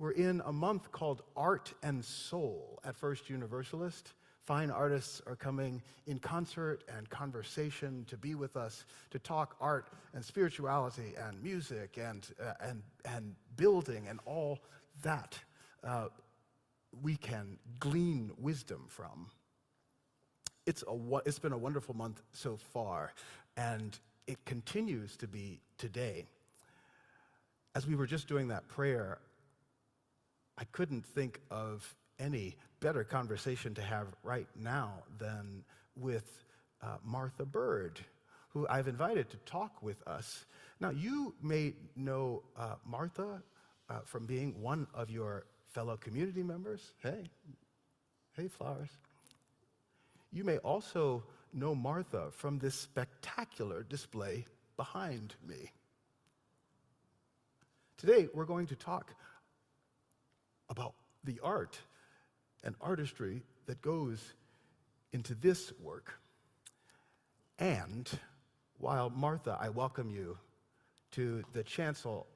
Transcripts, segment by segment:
We're in a month called Art and Soul at First Universalist. Fine artists are coming in concert and conversation to be with us, to talk art and spirituality and music and building and all that we can glean wisdom from. It's been a wonderful month so far, and it continues to be today. As we were just doing that prayer, I couldn't think of any better conversation to have right now than with Martha Bird, who I've invited to talk with us. Now, you may know Martha from being one of your fellow community members. Hey, flowers. You may also know Martha from this spectacular display behind me. Today, we're going to talk about the art and artistry that goes into this work. And while, Martha, I welcome you to the chancel,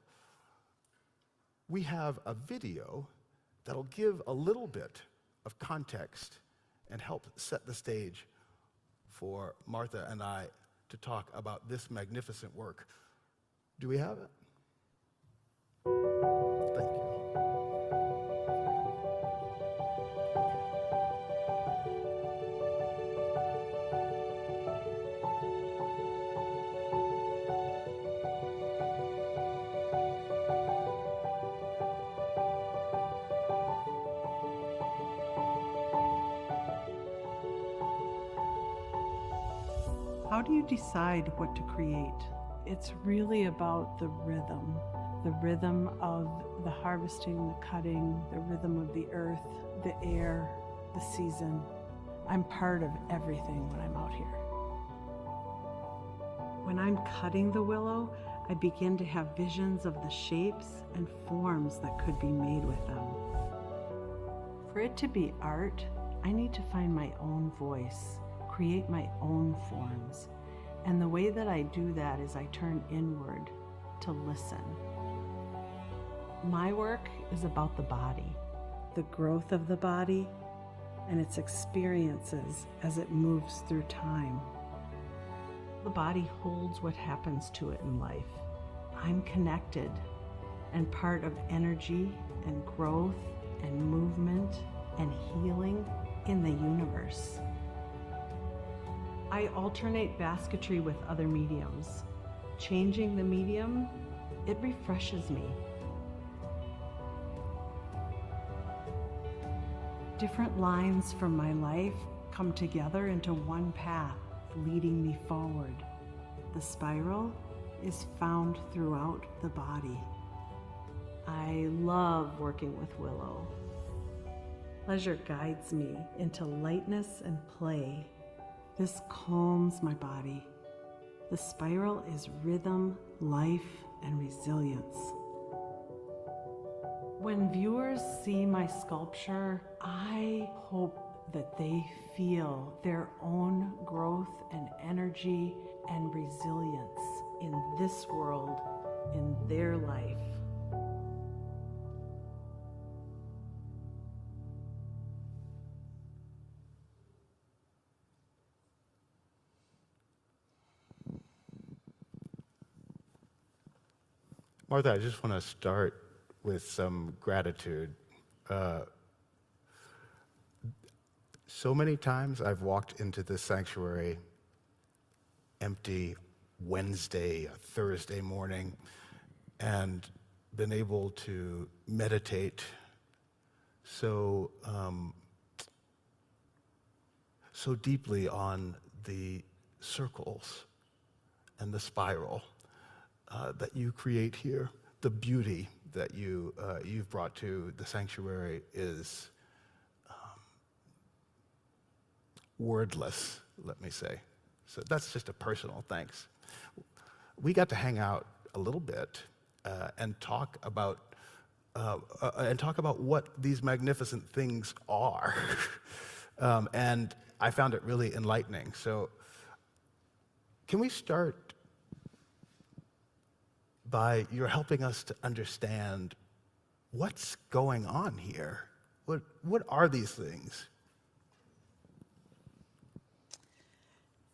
we have a video that'll give a little bit of context and help set the stage for Martha and I to talk about this magnificent work. Do we have it? Thank you. How do you decide what to create? It's really about the rhythm of the harvesting, the cutting, the rhythm of the earth, the air, the season. I'm part of everything when I'm out here. When I'm cutting the willow, I begin to have visions of the shapes and forms that could be made with them. For it to be art, I need to find my own voice, create my own forms. And the way that I do that is I turn inward to listen. My work is about the body, the growth of the body, and its experiences as it moves through time. The body holds what happens to it in life. I'm connected and part of energy and growth and movement and healing in the universe. I alternate basketry with other mediums. Changing the medium, it refreshes me. Different lines from my life come together into one path, leading me forward. The spiral is found throughout the body. I love working with willow. Pleasure guides me into lightness and play. This calms my body. The spiral is rhythm, life, and resilience. When viewers see my sculpture, I hope that they feel their own growth and energy and resilience in this world, in their life. Martha, I just want to start with some gratitude. So many times I've walked into this sanctuary empty Wednesday, Thursday morning, and been able to meditate so deeply on the circles and the spiral that you create here. The beauty that you've brought to the sanctuary is wordless, let me say. So that's just a personal thanks. We got to hang out a little bit and talk about what these magnificent things are. And I found it really enlightening. So can we start by you're helping us to understand what's going on here? What are these things?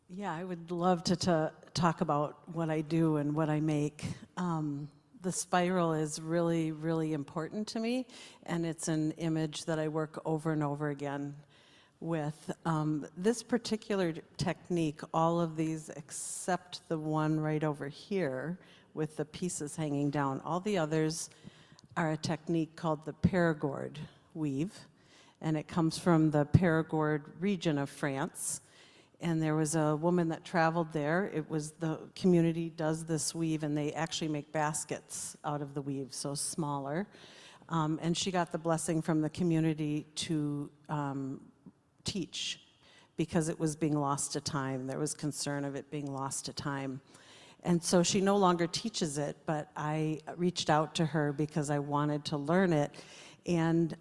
Yeah, I would love to talk about what I do and what I make. The spiral is really, really important to me, and it's an image that I work over and over again with. This particular technique, all of these except the one right over here with the pieces hanging down, all the others are a technique called the Périgord weave, and it comes from the Périgord region of France. And there was a woman that traveled there. It was the community does this weave, and they actually make baskets out of the weave, so smaller. And she got the blessing from the community to teach, because it was being lost to time. There was concern of it being lost to time. And so she no longer teaches it, but I reached out to her because I wanted to learn it. And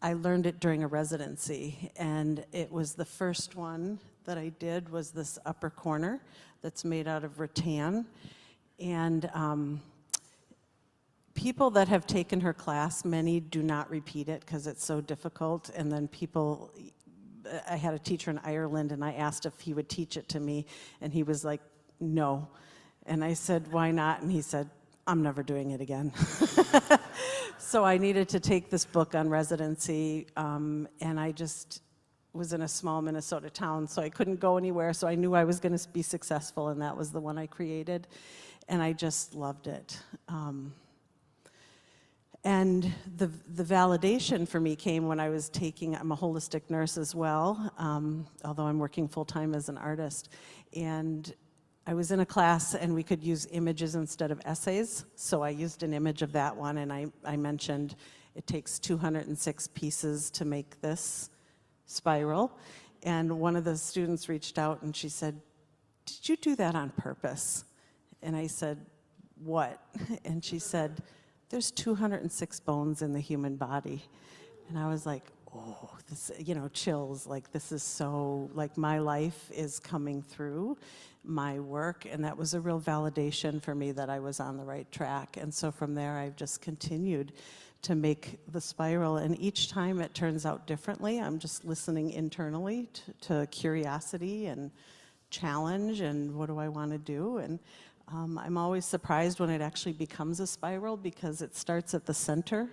I learned it during a residency, and it was the first one that I did was this upper corner that's made out of rattan. And people that have taken her class, many do not repeat it because it's so difficult. And then I had a teacher in Ireland, and I asked if he would teach it to me, and he was like, no. And I said, why not? And he said, I'm never doing it again. So I needed to take this book on residency, and I just was in a small Minnesota town, so I couldn't go anywhere, so I knew I was going to be successful, and that was the one I created, and I just loved it. And the validation for me came when I was I'm a holistic nurse as well, although I'm working full-time as an artist, and I was in a class and we could use images instead of essays, so I used an image of that one, and I mentioned it takes 206 pieces to make this spiral, and one of the students reached out and she said, did you do that on purpose? And I said, what? And she said, there's 206 bones in the human body. And I was like, oh, this, chills, like this is so, like my life is coming through my work, and that was a real validation for me that I was on the right track. And so from there, I've just continued to make the spiral, and each time it turns out differently. I'm just listening internally to curiosity and challenge and what do I want to do. And I'm always surprised when it actually becomes a spiral, because it starts at the center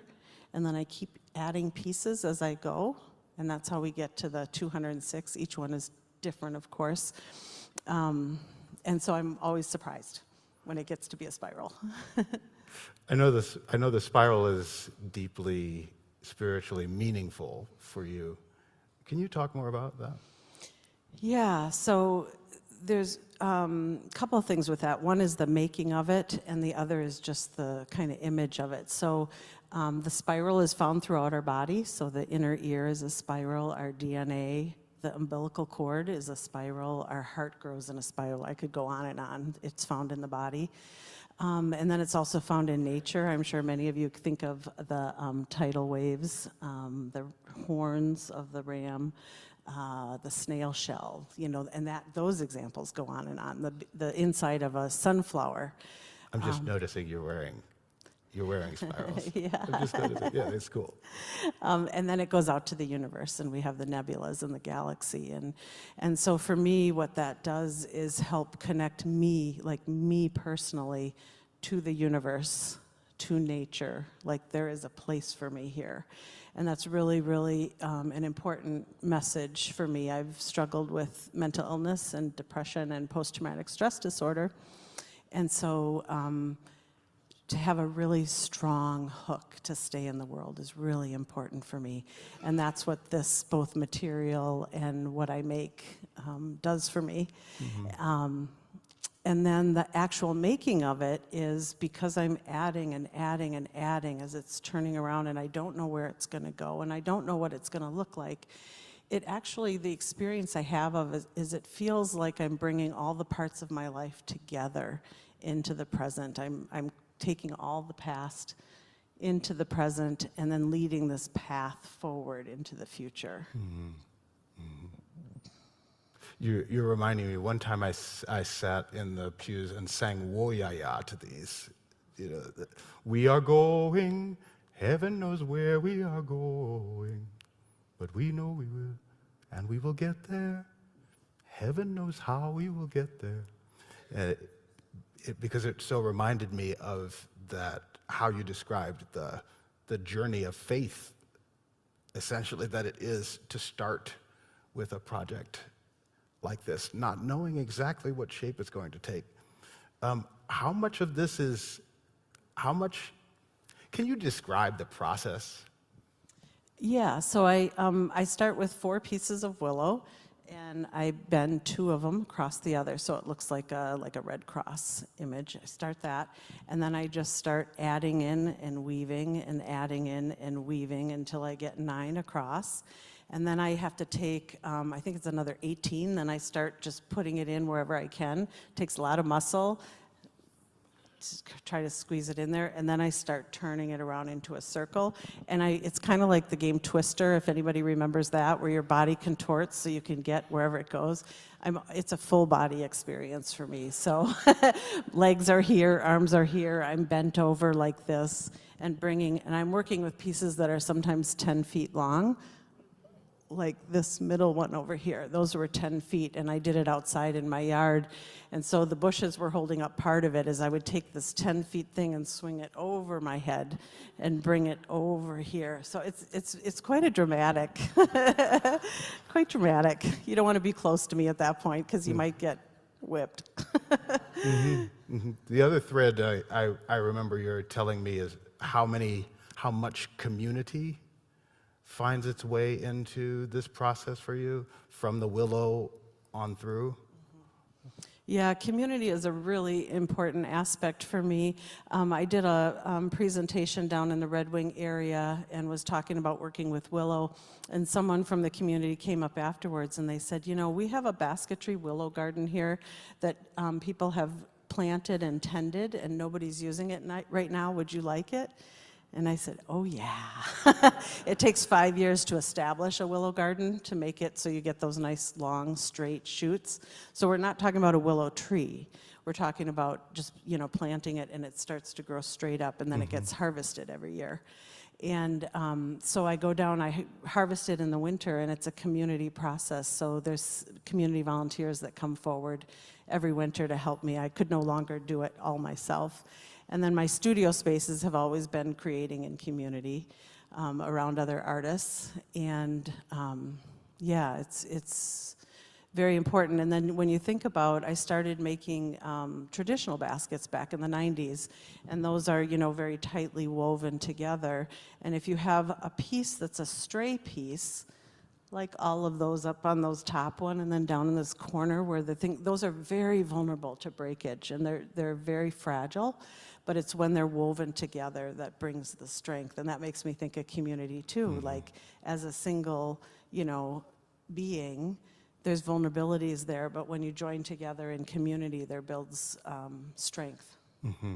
and then I keep adding pieces as I go, and that's how we get to the 206. Each one is different, of course. And so I'm always surprised when it gets to be a spiral. I know the spiral is deeply spiritually meaningful for you. Can you talk more about that? Yeah, so there's a couple of things with that. One is the making of it, and the other is just the kind of image of it. So the spiral is found throughout our body. So the inner ear is a spiral, our DNA, the umbilical cord is a spiral, our heart grows in a spiral. I could go on and on. It's found in the body. And then it's also found in nature. I'm sure many of you think of the tidal waves, the horns of the ram, the snail shell, and those examples go on and on. The inside of a sunflower. I'm just noticing you're wearing spirals. Yeah. I'm just noticing. Yeah, it's cool. And then it goes out to the universe, and we have the nebulas and the galaxy. And so for me, what that does is help connect me, like me personally, to the universe, to nature. Like there is a place for me here. And that's really, really an important message for me. I've struggled with mental illness and depression and post-traumatic stress disorder. And so to have a really strong hook to stay in the world is really important for me. And that's what this, both material and what I make, does for me. Mm-hmm. And then the actual making of it is because I'm adding and adding and adding as it's turning around, and I don't know where it's going to go, and I don't know what it's going to look like. It actually, the experience I have of is it feels like I'm bringing all the parts of my life together into the present. I'm taking all the past into the present and then leading this path forward into the future. Mm-hmm. Mm-hmm. You're reminding me, one time I sat in the pews and sang Wo Ya Ya to these. We are going Heaven knows where we are going, but we know we will, and we will get there. Heaven knows how we will get there. Because it so reminded me of that, how you described the journey of faith, essentially, that it is to start with a project like this, not knowing exactly what shape it's going to take. How much of this is, can you describe the process? Yeah, so I start with 4 pieces of willow, and I bend 2 of them across the other, so it looks like a Red Cross image. I start that, and then I just start adding in and weaving and adding in and weaving until I get 9 across. And then I have to take, I think it's another 18, then I start just putting it in wherever I can. It takes a lot of muscle to try to squeeze it in there, and then I start turning it around into a circle. And it's kind of like the game Twister, if anybody remembers that, where your body contorts so you can get wherever it goes. It's a full body experience for me. So legs are here, arms are here, I'm bent over like this, and I'm working with pieces that are sometimes 10 feet long, like this middle one over here. Those were 10 feet, and I did it outside in my yard. And so the bushes were holding up part of it, as I would take this 10 feet thing and swing it over my head and bring it over here. So it's quite a dramatic, quite dramatic. You don't want to be close to me at that point, because you might get whipped. The other thread I remember you're telling me is how much community finds its way into this process for you, from the willow on through? Yeah, community is a really important aspect for me. I did a presentation down in the Red Wing area and was talking about working with willow, and someone from the community came up afterwards and they said, you know, we have a basketry willow garden here that people have planted and tended, and nobody's using it right now. Would you like it? And I said, oh yeah. It takes 5 years to establish a willow garden, to make it so you get those nice long straight shoots. So we're not talking about a willow tree. We're talking about just, planting it and it starts to grow straight up, and then it gets harvested every year. And so I go down, I harvest it in the winter, and it's a community process. So there's community volunteers that come forward every winter to help me. I could no longer do it all myself. And then my studio spaces have always been creating in community around other artists. And yeah, it's very important. And then when you think about, I started making traditional baskets back in the 90s, and those are, very tightly woven together. And if you have a piece that's a stray piece, like all of those up on those top one, and then down in this corner where those are very vulnerable to breakage, and they're very fragile. But it's when they're woven together that brings the strength, and that makes me think of community too. Like, as a single, being, there's vulnerabilities there, but when you join together in community, there builds strength. Mm-hmm.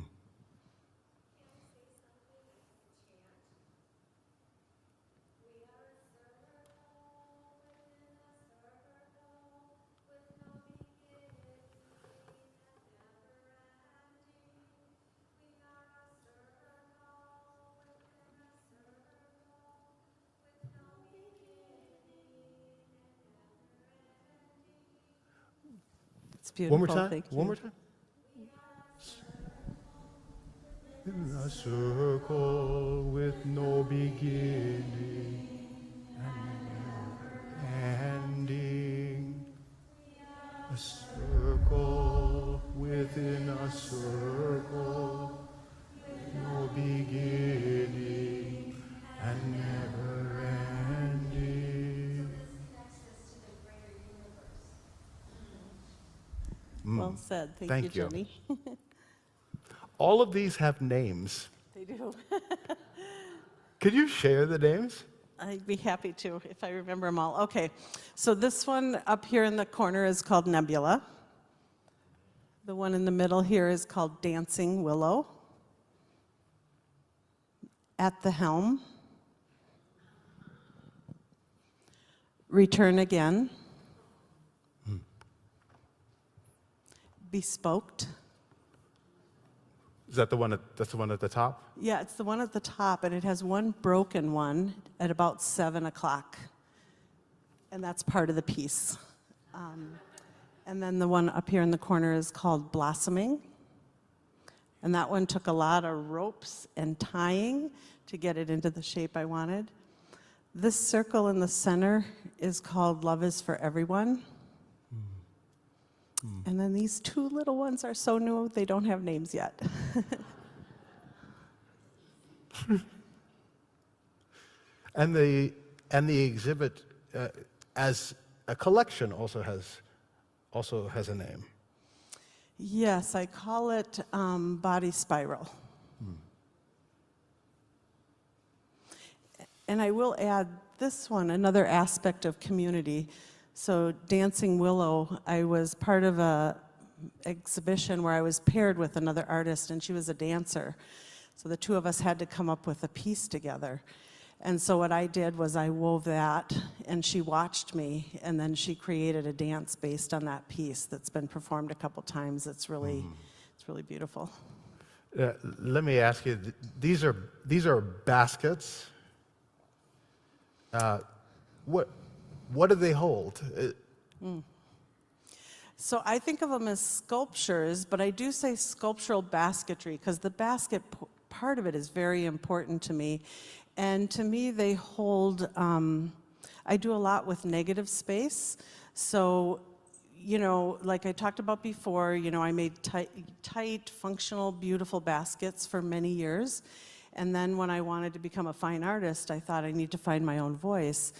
It's beautiful. One more time. Thank you. One more time. In a circle with no beginning and never ending. A circle within a circle, no beginning and never ending. Well said. Thank you, Jenny. All of these have names. They do. Could you share the names? I'd be happy to if I remember them all. Okay, so this one up here in the corner is called Nebula. The one in the middle here is called Dancing Willow. At the Helm. Return Again. Bespoked. Is that the one that's the one at the top? Yeah, it's the one at the top, and it has one broken one at about 7 o'clock. And that's part of the piece. And then the one up here in the corner is called Blossoming. And that one took a lot of ropes and tying to get it into the shape I wanted. This circle in the center is called Love is for Everyone. And then these two little ones are so new, they don't have names yet. And the exhibit as a collection also has a name. Yes, I call it Body Spiral. And I will add this one, another aspect of community. So Dancing Willow, I was part of a exhibition where I was paired with another artist, and she was a dancer. So the two of us had to come up with a piece together. And so what I did was I wove that, and she watched me, and then she created a dance based on that piece that's been performed a couple times. It's really beautiful. Let me ask you, these are baskets. What do they hold? So I think of them as sculptures, but I do say sculptural basketry because the basket part of it is very important to me. And to me, they hold, I do a lot with negative space. So, you know, like I talked about before, you know, I made tight, functional, beautiful baskets for many years. And then when I wanted to become a fine artist, I thought I need to find my own voice.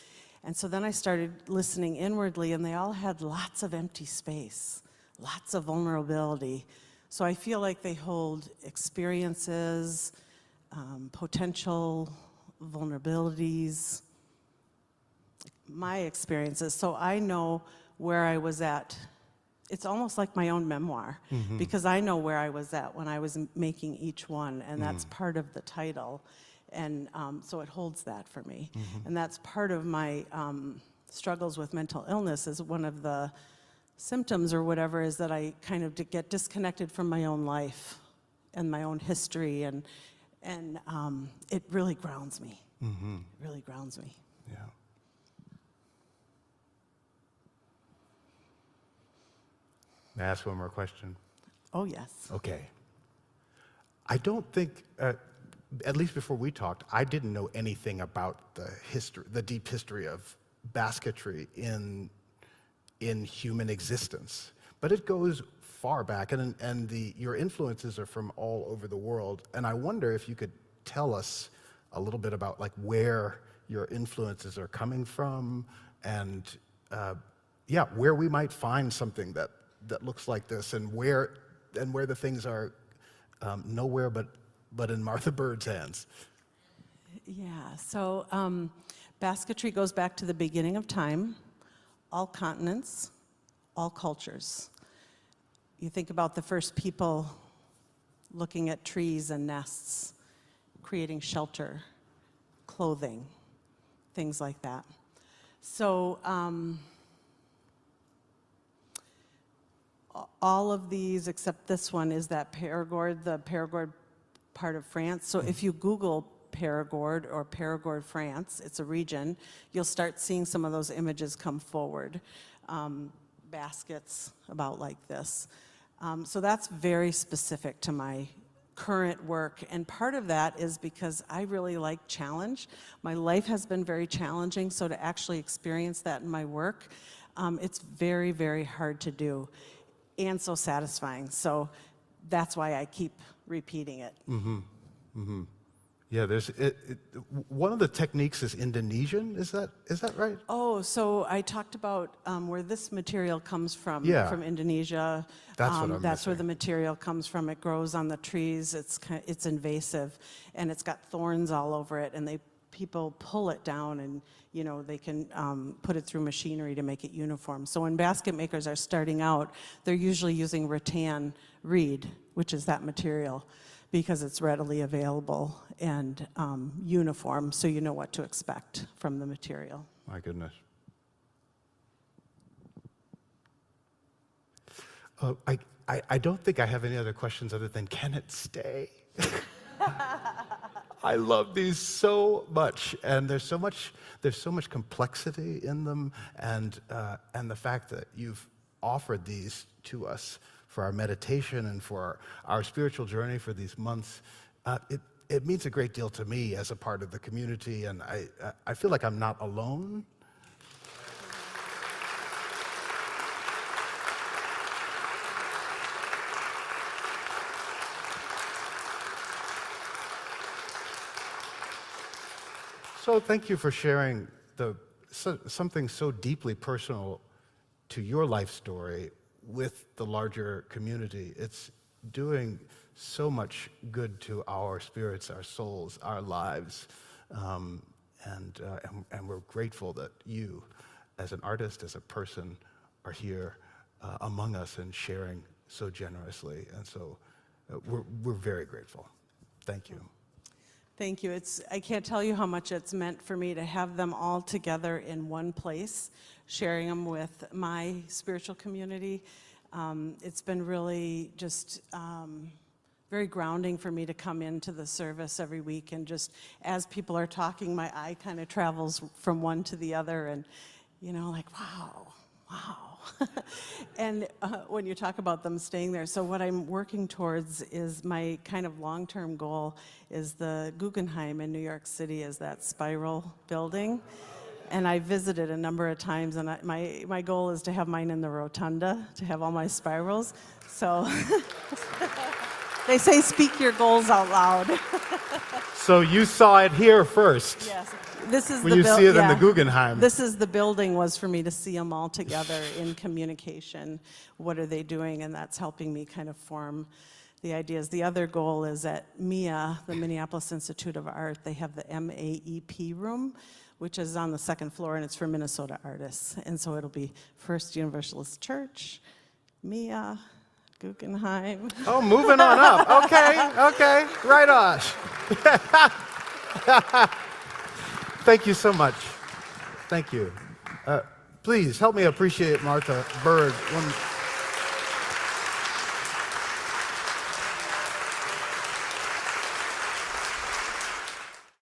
And so then I started listening inwardly, and they all had lots of empty space, lots of vulnerability. So I feel like they hold experiences, potential vulnerabilities, my experiences. So I know where I was at. It's almost like my own memoir, because I know where I was at when I was making each one, and that's part of the title. And so it holds that for me. And that's part of my struggles with mental illness, is one of the symptoms or whatever is that I kind of get disconnected from my own life and my own history, and it really grounds me. It really grounds me. Yeah. May I ask one more question? Oh, yes. Okay. I don't think, at least before we talked, I didn't know anything about the history, the deep history of basketry in human existence. But it goes far back, and your influences are from all over the world. And I wonder if you could tell us a little bit about like where your influences are coming from, and where we might find something that looks like this, and where the things are nowhere but in Martha Bird's hands. Yeah, so basketry goes back to the beginning of time, all continents, all cultures. You think about the first people looking at trees and nests, creating shelter, clothing, things like that. So all of these, except this one, is that Périgord, the Périgord part of France. So if you Google Périgord or Périgord, France, it's a region, you'll start seeing some of those images come forward. Baskets about like this. So that's very specific to my current work, and part of that is because I really like challenge. My life has been very challenging, so to actually experience that in my work, it's very, very hard to do, and so satisfying. So that's why I keep repeating it. Yeah, one of the techniques is Indonesian. Is that right? Oh, so I talked about where this material comes from, Yeah. from Indonesia. That's what I'm That's where missing. the material comes from. It grows on the trees. It's invasive, and it's got thorns all over it. And people pull it down, and they can put it through machinery to make it uniform. So when basket makers are starting out, they're usually using rattan reed, which is that material, because it's readily available and uniform, so you know what to expect from the material. My goodness. I don't think I have any other questions other than, can it stay? I love these so much, and there's so much complexity in them, and the fact that you've offered these to us for our meditation and for our spiritual journey for these months, it means a great deal to me as a part of the community, and I feel like I'm not alone. So thank you for sharing something so deeply personal to your life story with the larger community. It's doing so much good to our spirits, our souls, our lives, and we're grateful that you, as an artist, as a person, are here among us and sharing so generously. And so we're very grateful. Thank you. Thank you. I can't tell you how much it's meant for me to have them all together in one place, sharing them with my spiritual community. It's been really just very grounding for me to come into the service every week, and just as people are talking, my eye kind of travels from one to the other, and like, wow. And when you talk about them staying there, so what I'm working towards is my kind of long-term goal is the Guggenheim in New York City, is that spiral building. And I visited a number of times, and my goal is to have mine in the rotunda, to have all my spirals. So they say speak your goals out loud. So you saw it here first. Yes. This is when you see it in the Guggenheim. This is the building, was for me to see them all together in communication. What are they doing? And that's helping me kind of form the ideas. The other goal is at MIA, the Minneapolis Institute of Art. They have the MAEP room, which is on the second floor, and it's for Minnesota artists. And so it'll be First Universalist Church, MIA, Guggenheim. Oh, moving on up. Okay, right on. Thank you so much. Thank you. Please help me appreciate Martha Berg.